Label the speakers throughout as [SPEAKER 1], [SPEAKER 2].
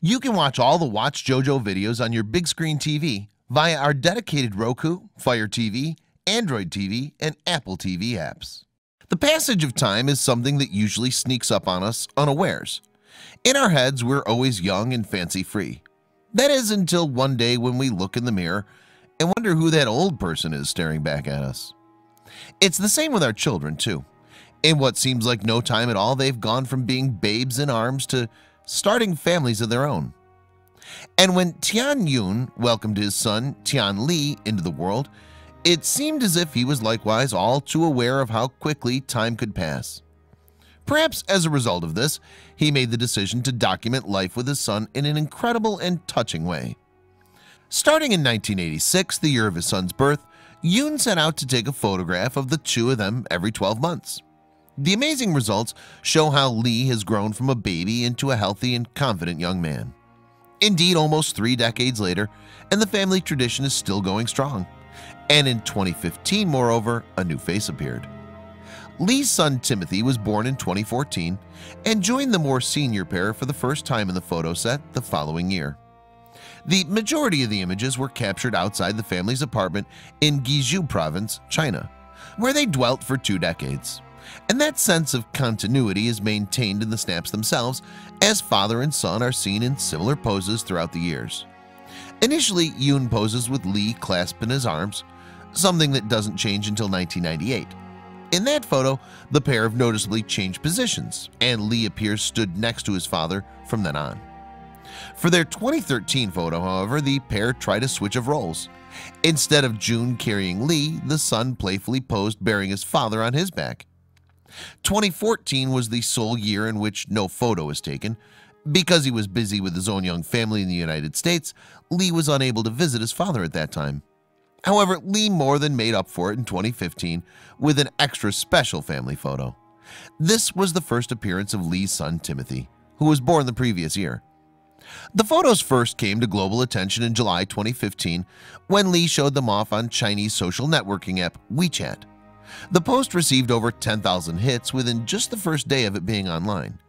[SPEAKER 1] You can watch all the watchJojo videos on your big screen TV via our dedicated Roku, FireTV, Android TV, and Apple TV apps. The passage of time is something that usually sneaks up on us unawares. In our heads, we're always young and fancy-free. That is until one day when we look in the mirror and wonder who that old person is staring back at us. It's the same with our children too. In what seems like no time at all, they've gone from being babes in arms to starting families of their own. And when Tian Yun welcomed his son Tian Li into the world, it seemed as if he was likewise all too aware of how quickly time could pass. Perhaps as a result of this, he made the decision to document life with his son in an incredible and touching way. Starting in 1986, the year of his son's birth, Yun set out to take a photograph of the two of them every 12 months. The amazing results show how Li has grown from a baby into a healthy and confident young man. Indeed, almost 3 decades later, and the family tradition is still going strong. And in 2015, moreover, a new face appeared. Li's son Timothy was born in 2014 and joined the more senior pair for the first time in the photo set the following year. The majority of the images were captured outside the family's apartment in Guizhou province, China, where they dwelt for 2 decades. And that sense of continuity is maintained in the snaps themselves, as father and son are seen in similar poses throughout the years. Initially, Yun poses with Li clasped in his arms, something that doesn't change until 1998. In that photo, the pair have noticeably changed positions, and Li appears stood next to his father from then on. For their 2013 photo, however, the pair tried a switch of roles. Instead of Jun carrying Li, the son playfully posed bearing his father on his back. 2014 was the sole year in which no photo was taken. Because he was busy with his own young family in the United States, Li was unable to visit his father at that time. However, Li more than made up for it in 2015 with an extra special family photo. This was the first appearance of Li's son Timothy, who was born the previous year. The photos first came to global attention in July 2015 when Li showed them off on Chinese social networking app WeChat. The post received over 10,000 hits within just the first day of it being online,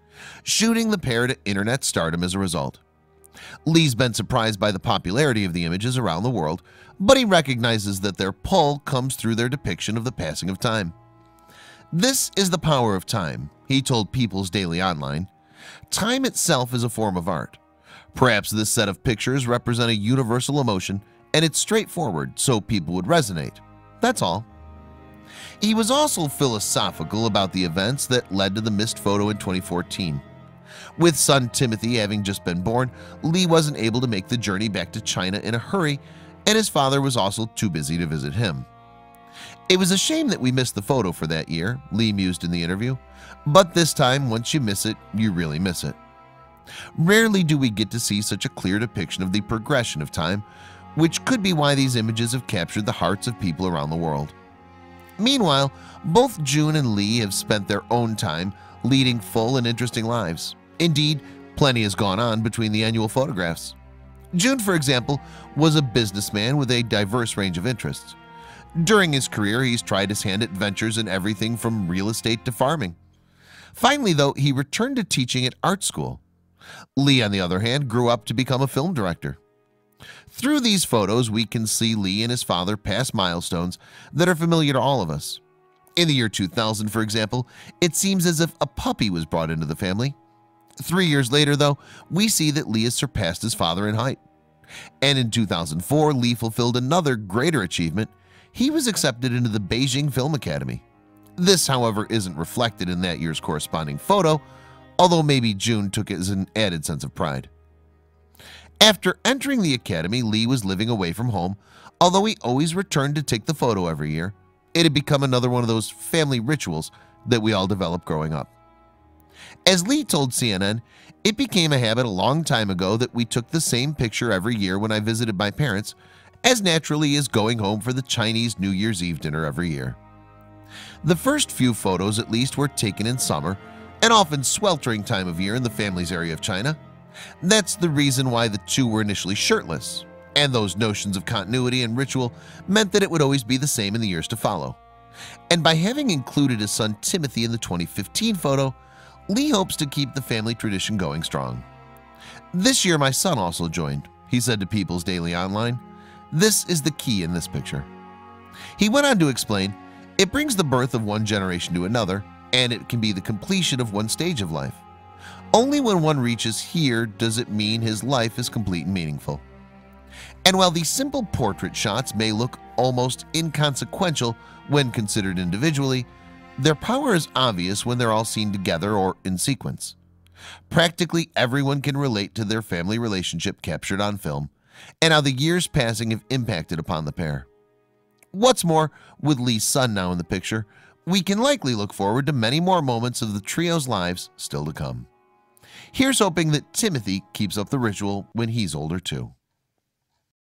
[SPEAKER 1] shooting the pair to internet stardom as a result. Li's been surprised by the popularity of the images around the world, but he recognizes that their pull comes through their depiction of the passing of time. "This is the power of time," he told People's Daily Online. "Time itself is a form of art. Perhaps this set of pictures represent a universal emotion, and it's straightforward so people would resonate. That's all." He was also philosophical about the events that led to the missed photo in 2014. With son Timothy having just been born, Li wasn't able to make the journey back to China in a hurry, and his father was also too busy to visit him. "It was a shame that we missed the photo for that year," Li mused in the interview, "but this time, once you miss it, you really miss it." Rarely do we get to see such a clear depiction of the progression of time, which could be why these images have captured the hearts of people around the world. Meanwhile, both Jun and Li have spent their own time leading full and interesting lives. Indeed, plenty has gone on between the annual photographs. Jun, for example, was a businessman with a diverse range of interests. During his career, he's tried his hand at ventures in everything from real estate to farming. Finally, though, he returned to teaching at art school. Li, on the other hand, grew up to become a film director. Through these photos, we can see Li and his father pass milestones that are familiar to all of us. In the year 2000, for example, it seems as if a puppy was brought into the family. 3 years later, though, we see that Li has surpassed his father in height. And in 2004, Li fulfilled another greater achievement. He was accepted into the Beijing Film Academy. This, however, isn't reflected in that year's corresponding photo, although maybe Jun took it as an added sense of pride. After entering the academy, Li was living away from home, although he always returned to take the photo every year. It had become another one of those family rituals that we all developed growing up. As Li told CNN, "It became a habit a long time ago that we took the same picture every year when I visited my parents, as naturally as going home for the Chinese New Year's Eve dinner every year." The first few photos, at least, were taken in summer, an often sweltering time of year in the family's area of China. That's the reason why the two were initially shirtless, and those notions of continuity and ritual meant that it would always be the same in the years to follow. And by having included his son Timothy in the 2015 photo, Li hopes to keep the family tradition going strong. "This year my son also joined," he said to People's Daily Online. "This is the key in this picture." He went on to explain, "It brings the birth of one generation to another, and it can be the completion of one stage of life. Only when one reaches here does it mean his life is complete and meaningful." And while these simple portrait shots may look almost inconsequential when considered individually, their power is obvious when they're all seen together or in sequence. Practically everyone can relate to their family relationship captured on film and how the years passing have impacted upon the pair. What's more, with Lee's son now in the picture, we can likely look forward to many more moments of the trio's lives still to come. Here's hoping that Timothy keeps up the ritual when he's older too.